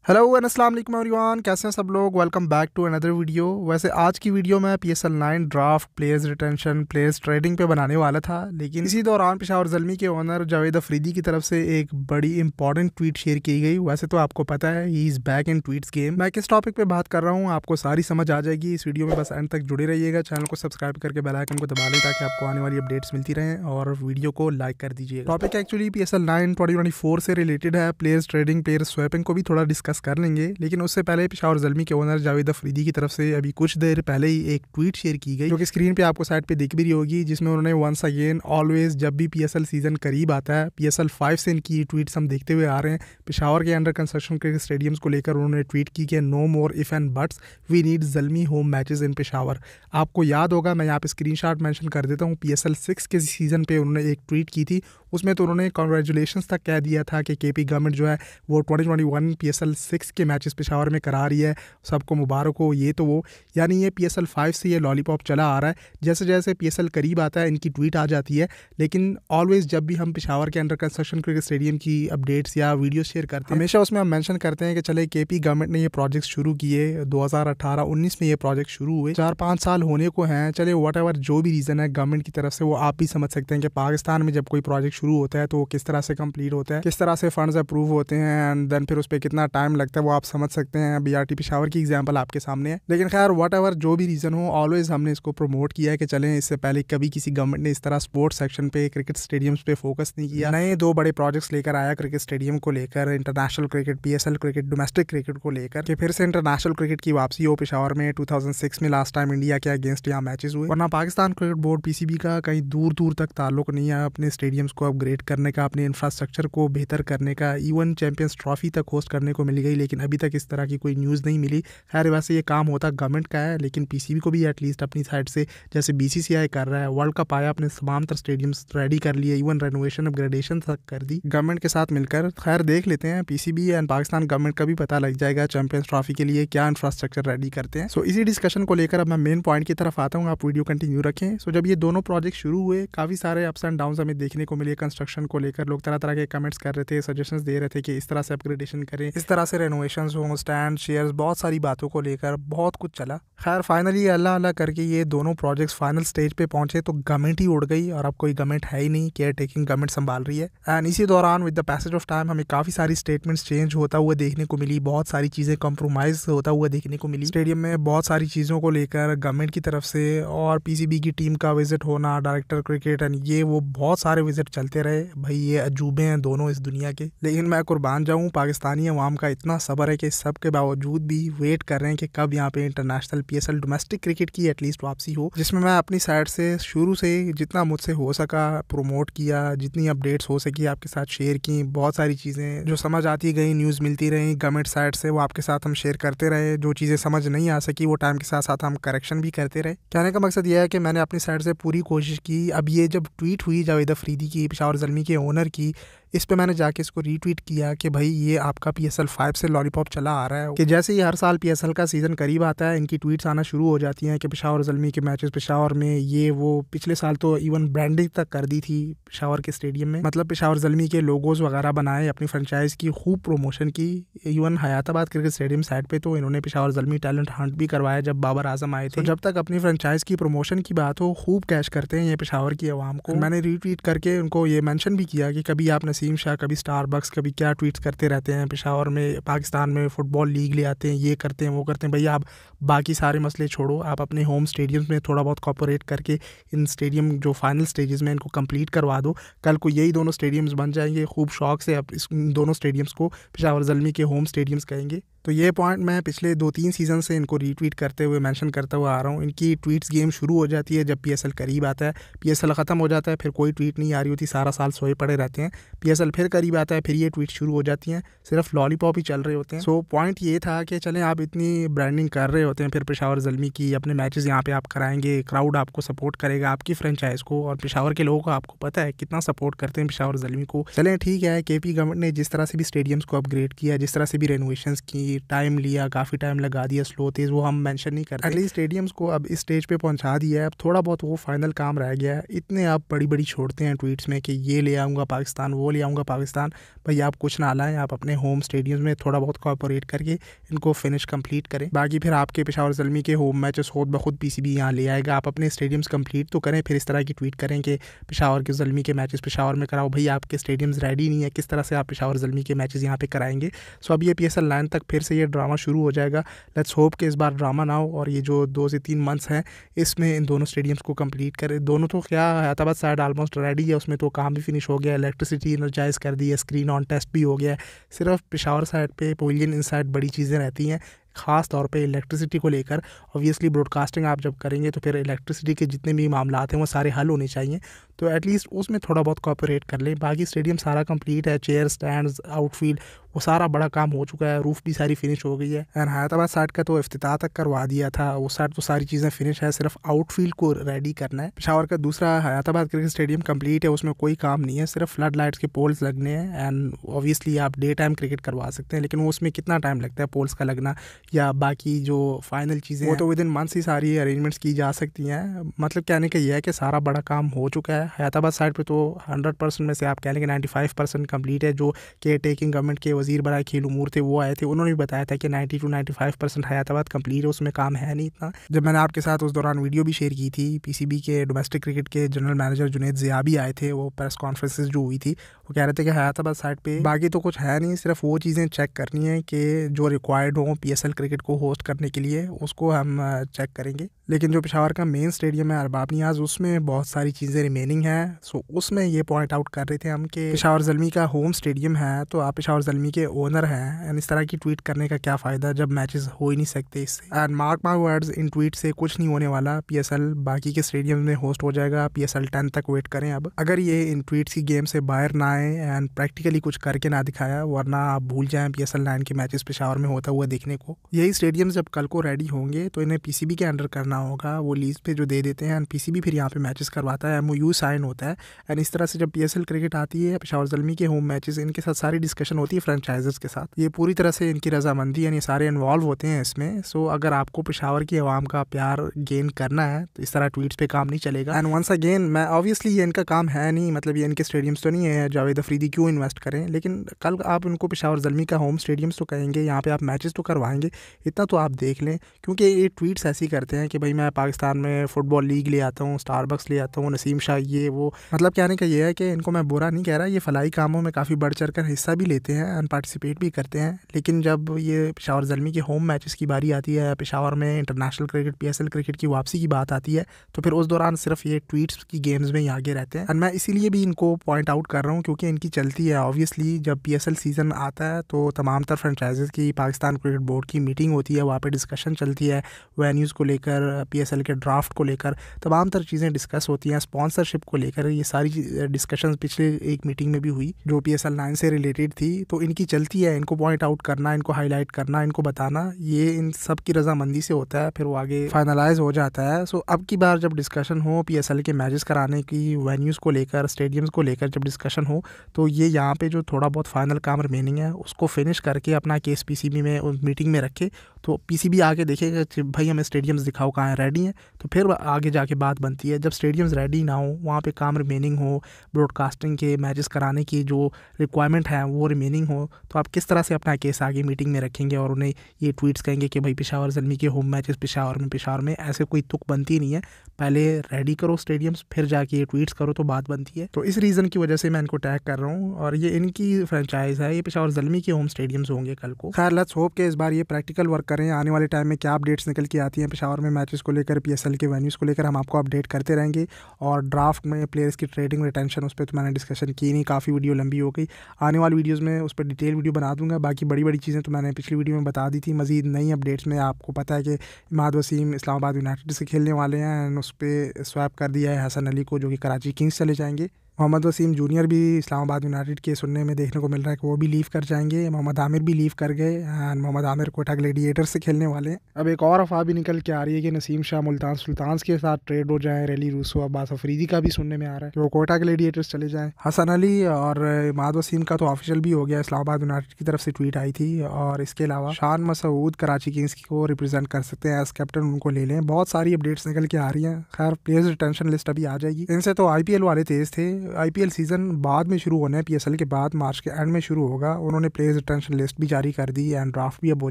Hello and अस्सलाम वालेकुम everyone, कैसे हैं सब लोग। Welcome back to another video. वैसे आज की वीडियो में PSL 9 draft, players retention, players trading पे बनाने वाला था, लेकिन इसी दौरान पेशावर ज़ल्मी के ओनर जावेद अफरीदी की तरफ से एक बड़ी इंपॉर्टेंट ट्वीट शेयर की गई। वैसे तो आपको पता है he is back in tweets game. मैं किस टॉपिक पे बात कर रहा हूँ आपको सारी समझ आ जाएगी इस वीडियो में, बस एंड तक जुड़े रहिएगा। चैनल को सब्सक्राइब करके बेल आइकन को दबा लें ताकि आपको आने वाली अपडेट्स मिलती रहें, और वीडियो को लाइक कर दीजिए। टॉपिक एक्चुअली PSL 9 2024 से रिलेटेड है। प्लेयर्स ट्रेडिंग, प्लेयर्स स्वैपिंग को भी थोड़ा डिस्कस कर लेंगे, लेकिन उससे पहले पेशावर ज़ल्मी के ओनर जावेद अफरीदी की तरफ से अभी कुछ देर पहले ही एक ट्वीट शेयर की गई, जो कि स्क्रीन पे आपको साइड पे दिख भी रही होगी, जिसमें उन्होंने वंस अगेन ऑलवेज जब भी PSL सीजन करीब आता है, PSL 5 से इनकी ट्वीट्स हम देखते हुए आ रहे हैं। पेशावर के अंडर कंस्ट्रक्शन के स्टेडियम्स को लेकर उन्होंने ट्वीट की कि no more if and buts, we need Zalmi home matches in Peshawar. आपको याद होगा, मैं यहाँ पे स्क्रीनशॉट मेंशन कर देता हूँ, PSL 6 के सीज़न पे उन्होंने एक ट्वीट की थी। उसमें तो उन्होंने कॉन्ग्रेचुलेशंस तक कह दिया था कि KP गवर्नमेंट जो है वो 2021 PSL 6 के मैचेस पेशावर में करा रही है, सबको मुबारक हो, ये तो वो। यानी ये PSL 5 से ये लॉलीपॉप चला आ रहा है। जैसे जैसे PSL करीब आता है इनकी ट्वीट आ जाती है, लेकिन ऑलवेज जब भी हम पेशावर के अंडर कंस्ट्रक्शन क्रिकेट स्टेडियम की अपडेट्स या वीडियो शेयर करते हैं, हमेशा उसमें हम मेंशन करते हैं कि चले KP गवर्नमेंट ने ये प्रोजेक्ट शुरू किए, 2018-19 में ये प्रोजेक्ट शुरू हुए, 4-5 साल होने को हैं। चले वट एवर जो भी रीज़न है गवर्नमेंट की तरफ से, वो आप भी समझ सकते हैं कि पाकिस्तान में जब कोई प्रोजेक्ट शुरू होता है तो वो किस तरह से कंप्लीट होता है, किस तरह से फंड्स अप्रूव होते हैं, एंड देन फिर उस पर कितना टाइम लगता है, वो आप समझ सकते हैं। BRT पेशावर की एग्जांपल आपके सामने है। लेकिन खैर वट एवर जो भी रीज़न हो, ऑलवेज हमने इसको प्रमोट किया है कि चलें, इससे पहले कभी किसी गवर्नमेंट ने इस तरह स्पोर्ट्स सेक्शन पे, क्रिकेट स्टेडियम्स पे फोकस नहीं किया। नए 2 बड़े प्रोजेक्ट्स लेकर आया क्रिकेट स्टेडियम को लेकर, international cricket, PSL cricket, domestic cricket को लेकर, कि फिर से इंटरनेशनल क्रिकेट की वापसी हो पेशावर में। 2006 में लास्ट टाइम इंडिया के अगेंस्ट यहाँ मैचेस हुए, वरना पाकिस्तान क्रिकेट बोर्ड PCB का कहीं दूर दूर तक ताल्लुक नहीं है अपने स्टेडियम्स को अपग्रेड करने का, अपने इंफ्रास्ट्रक्चर को बेहतर करने का। इवन चैंपियंस ट्रॉफी तक होस्ट करने को मिल गई, लेकिन अभी तक इस तरह की कोई न्यूज़ नहीं मिली। खैर वैसे ये काम होता गवर्नमेंट का है, लेकिन PCB को भी एटलीस्ट अपनी साइड से, जैसे BCCI कर रहा है, वर्ल्ड कप आया, अपने तमाम तर स्टेडियम्स रेडी कर लिए, इवन रेनोवेशन अपग्रेडेशन तक कर दी गवर्नमेंट के साथ मिलकर। खैर देख लेते हैं, PCB एंड पाकिस्तान गवर्नमेंट का भी पता लग जाएगा चैंपियंस ट्रॉफी के लिए क्या इंफ्रास्ट्रक्चर रेडी करते हैं। सो इसी डिस्कशन को लेकर अब मैं मेन पॉइंट की तरफ आता हूँ, आप वीडियो कंटिन्यू रखें। सो जब ये दोनों प्रोजेक्ट शुरू हुए, काफ़ी सारे अप्स एंड डाउन्स हमें देखने को मिले कंस्ट्रक्शन को लेकर। लोग तरह तरह के कमेंट्स कर रहे थे, सजेशंस दे रहे थे कि इस तरह से अपग्रेडेशन करें, इस तरह से रेनोवेशंस हों, स्टैंड, चेयर्स, बहुत सारी बातों को लेकर बहुत कुछ चला। खैर फाइनली अल्लाह अल्लाह करके ये दोनों प्रोजेक्ट्स फाइनल स्टेज पे पहुंचे तो गवर्नमेंट ही उड़ गई, और अब कोई गवर्नमेंट है ही नहीं, केयर टेकिंग गवर्नमेंट संभाल रही है। एंड इसी दौरान with the passage of time हमें काफ़ी सारी स्टेटमेंट्स चेंज होता हुआ देखने को मिली, बहुत सारी चीज़ें कॉम्प्रोमाइज़ होता हुआ देखने को मिली स्टेडियम में, बहुत सारी चीज़ों को लेकर गवर्नमेंट की तरफ से, और PCB की टीम का विजिट होना, डायरेक्टर क्रिकेट एंड ये वो बहुत सारे विजिट चलते रहे। भाई ये अजूबे हैं दोनों इस दुनिया के, लेकिन मैं कुर्बान जाऊँ, पाकिस्तानी अवाम का इतना सब्र है कि सब के बावजूद भी वेट कर रहे हैं कि कब यहाँ पे इंटरनेशनल PSL डोमेस्टिक क्रिकेट की एटलीस्ट वापसी हो, जिसमें मैं अपनी साइड से शुरू से जितना मुझसे हो सका प्रमोट किया, जितनी अपडेट्स हो सकी आपके साथ शेयर की। बहुत सारी चीज़ें जो समझ आती गई, न्यूज़ मिलती रही गवर्नमेंट साइड से, वो आपके साथ हम शेयर करते रहे। जो चीज़ें समझ नहीं आ सकी वो टाइम के साथ साथ हम करेक्शन भी करते रहे। कहने का मकसद यह है कि मैंने अपनी साइड से पूरी कोशिश की। अब ये जब ट्वीट हुई जावेद अफरीदी की, पेशावर ज़ल्मी के ओनर की, इस पे मैंने जाके इसको रीट्वीट किया कि भाई ये आपका PSL 5 से लॉलीपॉप चला आ रहा है, कि जैसे ही हर साल PSL का सीज़न करीब आता है इनकी ट्वीट्स आना शुरू हो जाती हैं कि पेशावर ज़ल्मी के मैचेस पेशावर में, ये वो। पिछले साल तो इवन ब्रांडिंग तक कर दी थी पेशावर के स्टेडियम में, मतलब पेशावर ज़ल्मी के लोगोज वगैरह बनाए, अपनी फ्रेंचाइज की खूब प्रमोशन की। Even Hayatabad cricket stadium side पे तो इन्होंने पेशावर ज़ल्मी टैलेंट हंट भी करवाया जब बाबर आजम आए थे। तो जब तक अपनी फ्रेंचाइज की प्रमोशन की बात हो, खूब कैश करते हैं ये पेशावर की आवाम को। मैंने रीट्वीट करके उनको ये मेंशन भी किया कि कभी आप नसीम शाह, कभी स्टारबक्स, कभी क्या ट्वीट्स करते रहते हैं, पेशावर में पाकिस्तान में फुटबॉल लीग ले आते हैं, ये करते हैं वो करते हैं। भैया आप बाकी सारे मसले छोड़ो, आप अपने होम स्टेडियम्स में थोड़ा बहुत कॉपरेट करके इन स्टेडियम जो फाइनल स्टेजेस में इनको कंप्लीट करवा दो। कल को यही दोनों स्टेडियम्स बन जाएंगे, खूब शौक से आप इस दोनों स्टेडियम्स को पेशावर ज़ल्मी के होम स्टेडियम्स कहेंगे। तो ये पॉइंट मैं पिछले 2-3 सीज़न से इनको रीट्वीट करते हुए मेंशन करता हुआ आ रहा हूँ। इनकी ट्वीट्स गेम शुरू हो जाती है जब PSL करीब आता है, PSL ख़त्म हो जाता है, फिर कोई ट्वीट नहीं आ रही होती, सारा साल सोए पड़े रहते हैं। PSL फिर करीब आता है, फिर ये ट्वीट शुरू हो जाती हैं, सिर्फ लॉलीपॉप ही चल रहे होते हैं। सो पॉइंट ये था कि चलें आप इतनी ब्रांडिंग कर रहे होते हैं, फिर पेशावर ज़ल्मी की अपने मैचेस यहाँ पे आप कराएंगे, क्राउड आपको सपोर्ट करेगा, आपकी फ्रेंचाइज को, और पेशावर के लोगों को आपको पता है कितना सपोर्ट करते हैं पेशावर ज़ल्मी को। चलें ठीक है, KP गवर्नमेंट ने जिस तरह से भी स्टेडियम्स को अपग्रेड किया, जिस तरह से भी रेनोवेशंस की, टाइम लिया, काफ़ी टाइम लगा दिया, स्लो तेज़, वो हम मेंशन नहीं करते। एटलीस्ट स्टेडियम्स को अब इस स्टेज पे पहुंचा दिया है, अब थोड़ा बहुत वो फाइनल काम रह गया है। इतने आप बड़ी बड़ी छोड़ते हैं ट्वीट्स में कि ये ले आऊँगा पाकिस्तान, वो ले आऊँगा पाकिस्तान। भाई आप कुछ ना लाएँ, आप अपने होम स्टेडियम्स में थोड़ा बहुत कोऑपरेट करके इनको फिनिश कंप्लीट करें। बाकी फिर आपके पेशावर ज़ल्मी के होम मैचेस खुद ब खुद पीसीबी यहाँ ले आएगा। आप अपने स्टेडियम्स कंप्लीट तो करें, फिर इस तरह की ट्वीट करें कि पेशावर के ज़ल्मी के मैचेस पेशावर में कराओ। भाई आपके स्टेडियम्स रेडी नहीं है, किस तरह से आप पेशावर ज़ल्मी के मैचेस यहाँ पे कराएंगे। सो अब ये PSL 9 तक फिर से ये ड्रामा शुरू हो जाएगा। लेट्स होप कि इस बार ड्रामा ना हो और ये जो 2 से 3 मंथ्स हैं इसमें इन दोनों स्टेडियम्स को कंप्लीट करें। दोनों तो क्या, हैदराबाद साइड ऑलमोस्ट रेडी है, उसमें तो काम भी फिनिश हो गया, इलेक्ट्रिसिटी एनर्जाइज कर दी है, स्क्रीन ऑन टेस्ट भी हो गया है। सिर्फ पेशावर साइड पे पवेलियन इन साइड बड़ी चीज़ें रहती हैं, ख़ास तौर पे इलेक्ट्रिसिटी को लेकर। ऑब्वियसली ब्रॉडकास्टिंग आप जब करेंगे तो फिर इलेक्ट्रिसिटी के जितने भी मामलात हैं वो सारे हल होने चाहिए, तो एटलीस्ट उसमें थोड़ा बहुत कोऑपरेट कर लें। बाकी स्टेडियम सारा कंप्लीट है, चेयर स्टैंड्स आउटफील्ड वो सारा बड़ा काम हो चुका है, रूफ़ भी सारी फिनिश हो गई है। एंड हैदराबाद साइड का तो इफ्तिताह तक करवा दिया था, उस साइड तो सारी चीज़ें फिनिश है, सिर्फ आउटफील्ड को रेडी करना है। पेशावर का दूसरा हैदराबाद क्रिकेट स्टेडियम कंप्लीट है, उसमें कोई काम नहीं है, सिर्फ फ्लड लाइट्स के पोल्स लगने हैं। एंड ऑब्वियसली आप डे टाइम क्रिकेट करवा सकते हैं, लेकिन वो उसमें कितना टाइम लगता है पोल्स का लगना, या बाकी जो फाइनल चीज़ें वो तो विद इन मंथ्स ही सारी अरेंजमेंट्स की जा सकती हैं। मतलब कहने का ये है कि सारा बड़ा काम हो चुका है। हैदराबाद साइड पे तो 100% में से आप कह लें कि 95% कंप्लीट है। जो केयर टेकिंग गवर्नमेंट के वजीर बराए खेल उमूर थे वो आए थे, उन्होंने भी बताया था कि 90 to 95% हैदराबाद कंप्लीट है, उसमें काम है नहीं इतना। जब मैंने आपके साथ उस दौरान वीडियो भी शेयर की थी, PCB के डोमेस्टिक क्रिकेट के जनरल मैनेजर जुनैद ज़िया भी आए थे, वो प्रेस कॉन्फ्रेंसेस जो हुई थी वो कह रहे थे कि हैदराबाद साइड पे बाकी तो कुछ है नहीं, सिर्फ वो चीज़ें चेक करनी है कि जो रिक्वायर्ड हो PSL क्रिकेट को होस्ट करने के लिए, उसको हम चेक करेंगे। लेकिन जो पेशावर का मेन स्टेडियम है अरबाब नियाज़, उसमें बहुत सारी चीज़ें रिमेनिंग हैं। सो उसमें ये पॉइंट आउट कर रहे थे हम कि पेशावर ज़ल्मी का होम स्टेडियम है, तो आप पेशावर ज़ल्मी के ओनर हैं, एंड इस तरह की ट्वीट करने का क्या फ़ायदा जब मैचेस हो ही नहीं सकते इससे। And mark my words, in tweet से कुछ नहीं होने वाला। PSL बाकी के स्टेडियम में होस्ट हो जाएगा, PSL 10 तक वेट करें। अब अगर ये इन ट्वीट्स की गेम से बाहर ना आए एंड प्रैक्टिकली कुछ करके ना दिखाया, वरना आप भूल जाएँ PSL 9 के मैचेस पेशावर में होता हुआ देखने को। यही स्टेडियम जब कल को रेडी होंगे तो इन्हें PCB के अंडर करना होगा, वो लीज पे जो दे देते हैं, एंड PCB फिर यहाँ पे मैचेस करवाता है, MOU साइन होता है। एंड इस तरह से जब PSL क्रिकेट आती है, पेशावर ज़ल्मी के होम मैचेस, इनके साथ सारी डिस्कशन होती है फ्रेंचाइजर्स के साथ, ये पूरी तरह से इनकी रजामंदी यानी सारे इन्वॉल्व होते हैं इसमें। सो अगर आपको पेशावर की आवाम का प्यार गेन करना है तो इस तरह ट्वीट्स पे काम नहीं चलेगा। एंड वंस अगेन, मैं ऑब्वियसली ये इनका काम है नहीं, मतलब ये इनके स्टेडियम्स तो नहीं है, जावेद अफरीदी क्यों इन्वेस्ट करें, लेकिन कल आप इनको पेशावर ज़ल्मी का होम स्टेडियम्स तो कहेंगे, यहाँ पे आप मैचेस तो करवाएंगे, इतना तो आप देख लें। क्योंकि ये ट्वीट्स ऐसी करते हैं कि भाई मैं पाकिस्तान में फ़ुटबॉल लीग ले आता हूँ, स्टारबक्स ले आता हूँ, नसीम शाह ये वो, मतलब कहने का ये है कि इनको मैं बुरा नहीं कह रहा, ये फलाई कामों में काफ़ी बढ़ चढ़ कर हिस्सा भी लेते हैं एंड पार्टिसिपेट भी करते हैं। लेकिन जब ये पेशावर ज़ल्मी के होम मैचेस की बारी आती है, पेशावर में इंटरनेशनल क्रिकेट PSL क्रिकेट की वापसी की बात आती है, तो फिर उस दौरान सिर्फ ये ट्वीट्स की गेम्स में ही आगे रहते हैं। एंड मैं इसीलिए भी इनको पॉइंट आउट कर रहा हूँ क्योंकि इनकी चलती है। ऑब्वियसली जब PSL सीज़न आता है तो तमाम तर फ्रेंचाइजेज़ की पाकिस्तान क्रिकेट बोर्ड की मीटिंग होती है, वहाँ पर डिस्कशन चलती है, वेन्यूज़ को लेकर, PSL के ड्राफ्ट को लेकर तमाम तर चीज़ें डिस्कस होती हैं, स्पॉन्सरशिप को लेकर। ये सारी डिस्कशंस पिछले एक मीटिंग में भी हुई जो PSL 9 से रिलेटेड थी, तो इनकी चलती है। इनको पॉइंट आउट करना, इनको हाईलाइट करना, इनको बताना, ये इन सब की रजामंदी से होता है, फिर वो आगे फाइनलाइज हो जाता है। सो अब की बार जब डिस्कशन हो PSL के मैचेस कराने की, वेन्यूज़ को लेकर, स्टेडियम्स को लेकर जब डिस्कशन हो, तो ये यहाँ पे जो थोड़ा बहुत फाइनल काम रिमेनिंग है उसको फिनिश करके अपना केस PCB में उस मीटिंग में रखे, तो PCB आगे देखेगा कि भाई हमें स्टेडियम्स दिखाओ कहाँ है, रेडी हैं, तो फिर आगे जाके बात बनती है। जब स्टेडियम्स रेडी ना हो, वहाँ पे काम रिमेनिंग हो, ब्रॉडकास्टिंग के मैचेस कराने की जो रिक्वायरमेंट है वो रिमेनिंग हो, तो आप किस तरह से अपना केस आगे मीटिंग में रखेंगे और उन्हें ये ट्वीट्स कहेंगे कि भाई पेशावर ज़ल्मी के होम मैचेस पेशावर में ऐसे कोई तुक बनती नहीं है। पहले रेडी करो स्टेडियम्स, फिर जाके ये ट्वीट्स करो तो बात बनती है। तो इस रीज़न की वजह से मैं इनको टैग कर रहा हूँ, और ये इनकी फ्रेंचाइज है, ये पेशावर ज़ल्मी के होम स्टेडियम्स होंगे कल को। खैर लेट्स होप कि इस बार ये प्रैक्टिकल वर्क करें। आने वाले टाइम में क्या अपडेट्स निकल के आती हैं पेशावर में मैचेस को लेकर, PSL के वेन्यूज़ को लेकर, हम आपको अपडेट करते रहेंगे। और ड्राफ्ट में प्लेयर्स की ट्रेडिंग रिटेंशन, उस पर तो मैंने डिस्कशन की नहीं, काफ़ी वीडियो लंबी हो गई। आने वाली वीडियोज़ में उस पर डिटेल वीडियो बना दूंगा। बाकी बड़ी बड़ी चीज़ें तो मैंने पिछली वीडियो में बता दी थी। मज़ीद नई अपडेट्स में आपको पता है कि इमाद वसीम इस्लामाबाद यूनाइटेड से खेलने वाले हैं, उस पर स्वैप कर दिया है हसन अली को, जो कि कराची किंग्स चले जाएंगे। मोहम्मद वसीम जूनियर भी इस्लामाबाद यूनाइटेड के सुनने में देखने को मिल रहा है कि वो भी लीव कर जाएंगे। मोहम्मद आमिर भी लीव कर गए एंड मोहम्मद आमिर कोटा ग्लेडिएटर्स से खेलने वाले हैं। अब एक और अफवाह भी निकल के आ रही है कि नसीम शाह मुल्तान सुल्तान्स के साथ ट्रेड हो जाए। रैली रूसो अब्बास अफरीदी का भी सुनने में आ रहा है कि वो कोटा ग्लेडिएटर्स चले जाएँ। हसन अली और मोहम्मद वसीम का तो ऑफिशियल भी हो गया, इस्लामाबाद यूनाइटेड की तरफ से ट्वीट आई थी। और इसके अलावा शान मसूद कराची किंग्स को रिप्रेजेंट कर सकते हैं एज कैप्टन, उनको ले लें। बहुत सारी अपडेट्स निकल के आ रही हैं। खैर प्लेयर्स रिटेंशन लिस्ट अभी आ जाएगी। इनसे तो आईपीएल वाले तेज थे। आईपीएल सीजन बाद में शुरू होना है, पीएसएल के बाद मार्च के एंड में शुरू होगा। उन्होंने प्लेयर्स रिटेंशन लिस्ट भी जारी कर दी एंड ड्राफ्ट भी अब हो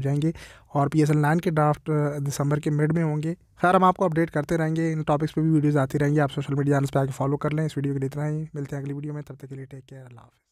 जाएंगे और पीएसएल 9 के ड्राफ्ट दिसंबर के मिड में होंगे। खैर हम आपको अपडेट करते रहेंगे, इन टॉपिक्स पे भी वीडियोस आती रहेंगी। आप सोशल मीडिया पे आके फॉलो कर लें। इस वीडियो के लिए इतना ही, मिलते हैं अगली वीडियो में, तब तक के लिए टेक केयर, अल्लाह हाफ़िज़।